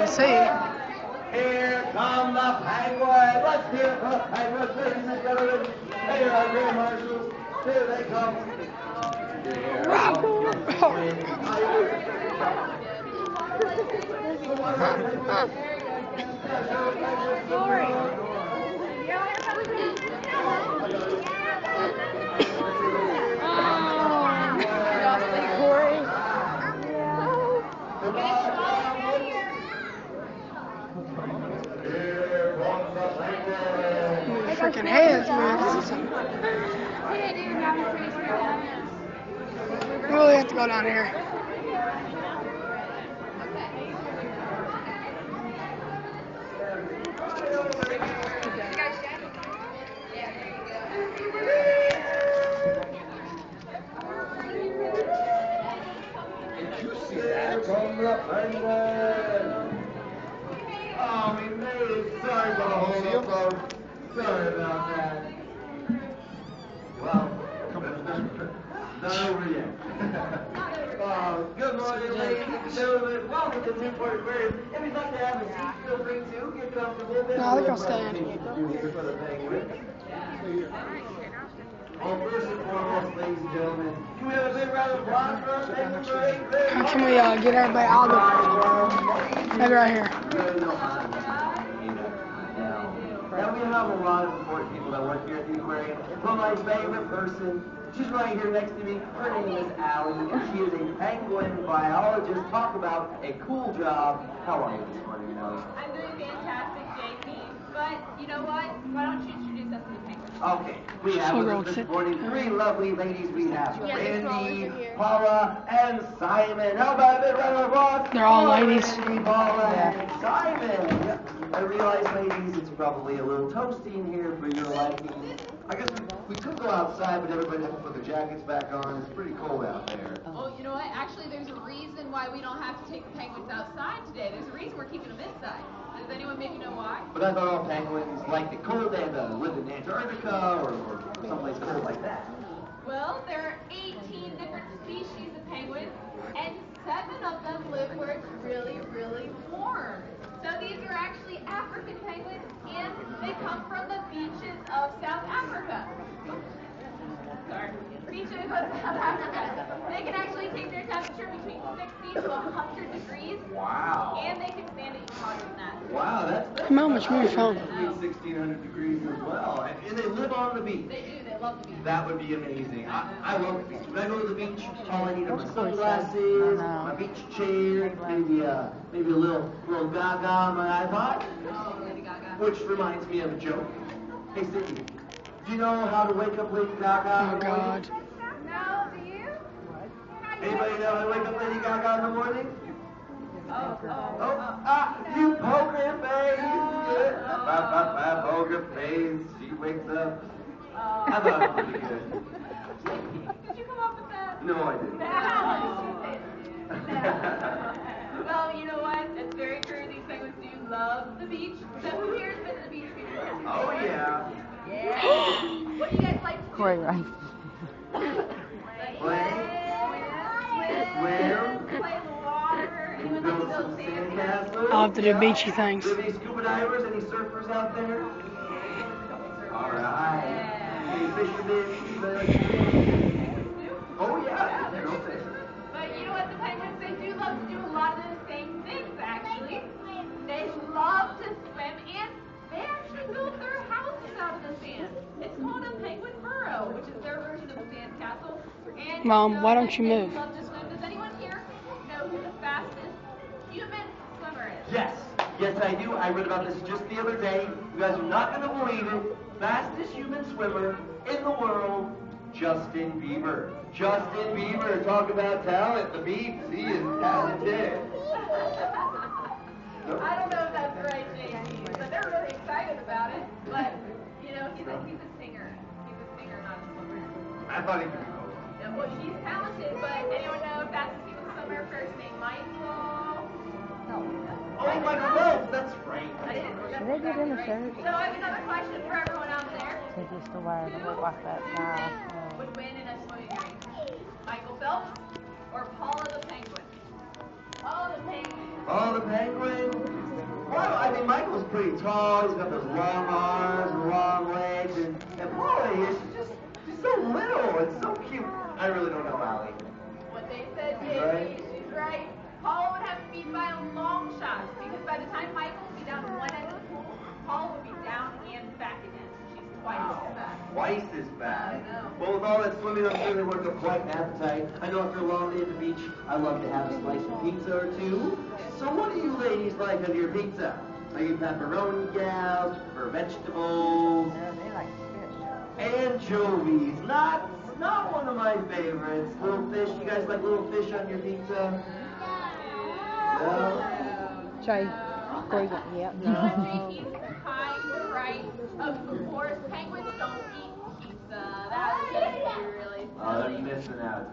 to see. Here come the penguins. Let's hear it for the penguins, ladies and gentlemen. Here are Grand Marshals. Here they come. Here freaking hands, man. We really have to go down here. from the penguins. Oh, we made it. Sorry for the hold up, folks. Sorry about that. Well, not over yet. Good morning, ladies and gentlemen. Welcome to Newport Aquarium. If you'd like to have a seat, feel free to. Get comfortable. No, I think I'll stand. For the penguins. Well, first and foremost, ladies and gentlemen, can we have a big round of applause for our penguin parade? How can we get everybody out of the... Maybe right here. Now, we have a lot of important people that work here at the aquarium. Well, my favorite person, she's right here next to me. Her name is Allie, and she is a penguin biologist. Talk about a cool job. How are you this morning, Allie? I'm doing fantastic, JP. But you know what? Why don't you introduce us to the penguins? Okay, we have with us this morning three lovely ladies. We have Randy, Paula, and Simon. How about a big round of applause? They're all ladies. Randy, Paula, and Simon. Yep. I realize, ladies, it's probably a little toasty in here for your liking. I guess we could go outside, but everybody has to put their jackets back on. It's pretty cold out there. Oh, you know what? Actually, there's a reason why we don't have to take the penguins outside today. There's a reason we're keeping them inside. Does anyone maybe know why? But I thought all penguins like the cold. They had to live in Antarctica or someplace cold like that. Well, there are 18 different species of penguins, and 7 of them live where it's really, really warm. So these are actually African penguins, and they come from the beaches of South Africa. Sorry. Beaches of South Africa. They can actually take their temperature between 60 to 100 degrees. Wow. And they can stand it hotter than that. Wow, that's Come on, much more fun. 1,600 degrees as well. And they live on the beach. They do. They love the beach. That would be amazing. I love the beach. When I go to the beach, all I need are my sunglasses, my beach chair, maybe a little Gaga on my iPod. Oh, Lady Gaga. Which reminds me of a joke. Hey, Sydney, do you know how to wake up Lady Gaga? Oh, God. No, do you? Anybody know how to wake up Lady Gaga in the morning? Oh. You poker face. Poker face. She wakes up. I thought it was pretty good. Did you come up with that? No, I didn't. Well, you know what? It's very true. These penguins do love the beach. So who here has been to the beach before? Oh, yeah. Yeah. What do you guys like to do? Corey, right? Play Play in the water. Anyone like to build build some sandcastles? sandcastles. I'll have to do beachy things. Do any scuba divers, any surfers out there? All right. Any fishermen? Oh, yeah. They're okay. But you know what? The penguins, they do love to do a lot of the same things, actually. They love to swim, and they actually build their houses out of the sand. It's called a penguin burrow, which is their version of a sand castle. And Mom, why don't you move? They love to swim. Does anyone here know who the fastest human swimmer is? Yes. Yes, I do. I read about this just the other day. You guys are not going to believe it. Fastest human swimmer in the world, Justin Bieber. Justin Bieber, talk about talent. The Biebs, he is talented. I don't know if that's right, JP, but they're really excited about it. But, you know, he's a singer. He's a singer, not a swimmer. I thought he could be both. Well, he's talented, but anyone know fastest human swimmer first name Michael? Oh, Michael Phelps, that's right. Should they get in the shirt? So I have another question for everyone out there. They just the way they look like that Who guy. would win in a swimming race? Michael Phelps or Paula the penguin? Paula the penguin. Oh, the penguin. pretty tall. He's got those long arms and long legs. And Paula here, she's so little. It's so cute. I really don't know, Allie. What they said, JP, Right. she's right. Paula would have to be by a long shot because by the time Michael would be down one end of the pool, Paula would be down and back again. She's twice as fast. Twice as fast. I know. Well, with all that swimming, I'm sure they work up quite an appetite. I know after a long day at the beach, I love to have a slice of pizza or two. So what do you ladies like on your pizza? Are you pepperoni gals or vegetables? No, they like fish. Anchovies. Not one of my favorites. Little fish. You guys like little fish on your pizza? No? Try poison. Yep. No, JP's kind, right. Of course, penguins don't eat pizza. That would be really Oh, they're silly. missing out.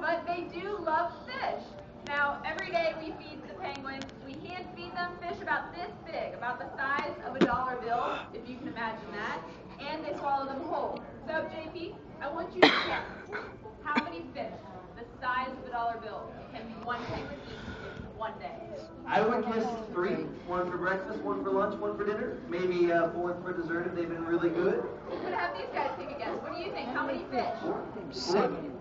But they do love fish. Now, every day we feed the penguins. We hand feed them fish about this big, about the size of a dollar bill, if you can imagine that. And they swallow them whole. So, JP, I want you to guess how many fish the size of a dollar bill can one penguin eat in one day? I would guess 3. 1 for breakfast, 1 for lunch, 1 for dinner. Maybe 4th for dessert if they've been really good. I'm going to have these guys take a guess. What do you think? How many fish? 7.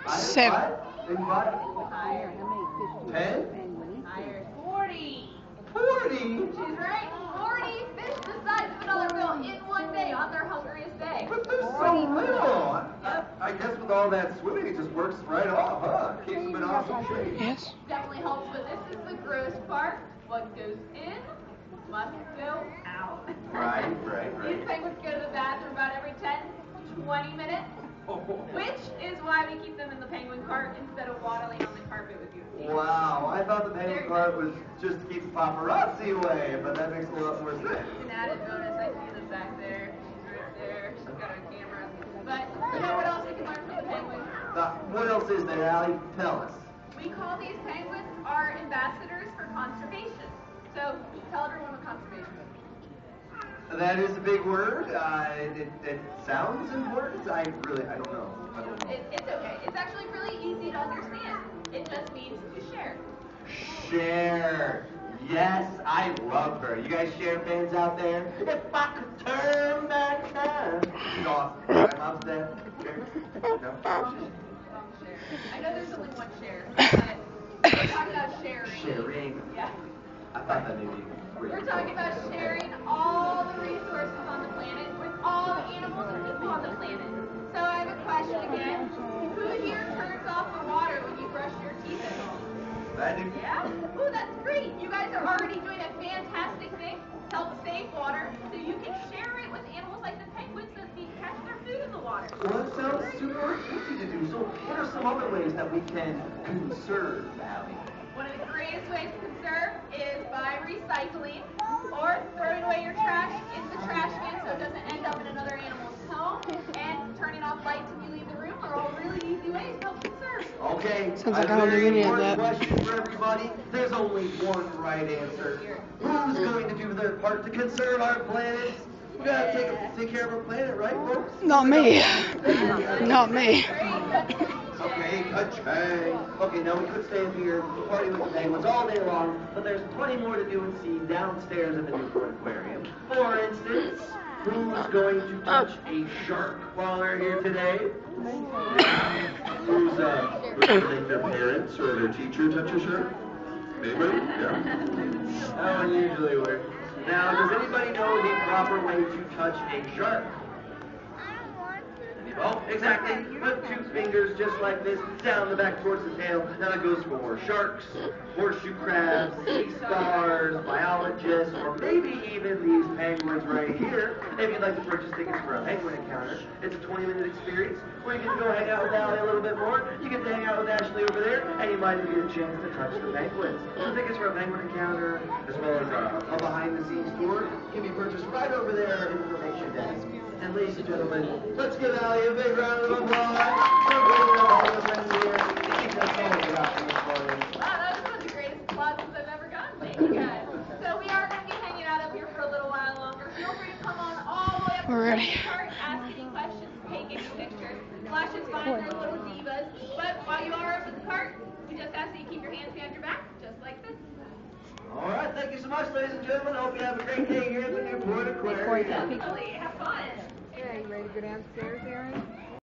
5? 7. Maybe 5? Higher. 10? Higher. 40. 40? She's right. 40 fish the size of a dollar bill in one day on their hungriest day. But they're so little. I guess with all that swimming, it just works right off, huh? Keeps them in awesome shape. Yes. Definitely helps, but this is the gross part. What goes in must go out. Right. These penguins go to the bathroom about every 10, 20 minutes, which is why we keep them in the penguin cart instead of waddling on the carpet with you. Wow, I thought the penguin cart was just to keep the paparazzi away, but that makes a lot more sense. An added bonus, I see them back there. She's right there. She's got her camera. But you know what else we can learn from the penguins? What else is there, Allie? Tell us. We call these penguins our ambassadors for conservation. So tell everyone what conservation is. That is a big word. It sounds important. I don't know. It's okay. It's actually really easy to understand. It just means to share. Share. Yes, I love her. You guys share fans out there? If I could turn back time. She's awesome. My mom's dead. Share. No? Wrong share. I know there's only one share, but we're talking about sharing. Sharing. Yeah. I thought that maybe. We're talking about sharing all the resources on the planet with all the animals and people on the planet. So I have a question again. Who here turns off the water when you brush your teeth at home? I do. Yeah? Ooh, that's great. You guys are already doing a fantastic thing to help save water so you can share it with animals like the penguins that catch their food in the water. Well, that sounds super easy to do. So what are some other ways that we can conserve, Allie? One of the greatest ways to conserve is by recycling or throwing away your trash in the trash can so it doesn't end up in another animal's home, and turning off lights when you leave the room are all really easy ways to help conserve. Okay. Sounds like I don't do any of that. Question for everybody. There's only one right answer. Who's going to do their part to conserve our planet? We gotta take care of our planet, right, folks? Not me. Not me. Okay, ka-chang. Okay, now we could stay up here, party with the penguins all day long, but there's plenty more to do and see downstairs at the Newport Aquarium. For instance, who's going to touch a shark while they're here today? Who's going to make their parents or their teacher touch a shark? Anybody? Yeah. That one usually works. Now, does anybody know the proper way to touch a shark? Oh, exactly. Put 2 fingers just like this down the back towards the tail. Now that goes for sharks, horseshoe crabs, sea stars, biologists, or maybe even these penguins right here. If you'd like to purchase tickets for a penguin encounter, it's a 20-minute experience where you get to go hang out with Allie a little bit more. You get to hang out with Ashley over there, and you might even get a chance to touch the penguins. So tickets for a penguin encounter, as well as a behind-the-scenes tour, can be purchased right over there at information desk. And ladies and gentlemen, let's give Allie a big round of applause. Wow, that was one of the greatest applauses I've ever gotten. Thank you guys. So we are going to be hanging out up here for a little while longer. Feel free to come on all the way up to We're the ready. cart, ask any questions, take any pictures. Flash is fine, we're little divas. But while you are up at the cart, we just ask that you keep your hands behind your back, just like this. All right, thank you so much. so much, ladies and gentlemen. I hope you have a great day here at the Newport Aquarium. Have fun. Yeah, you ready to go downstairs, Aaron?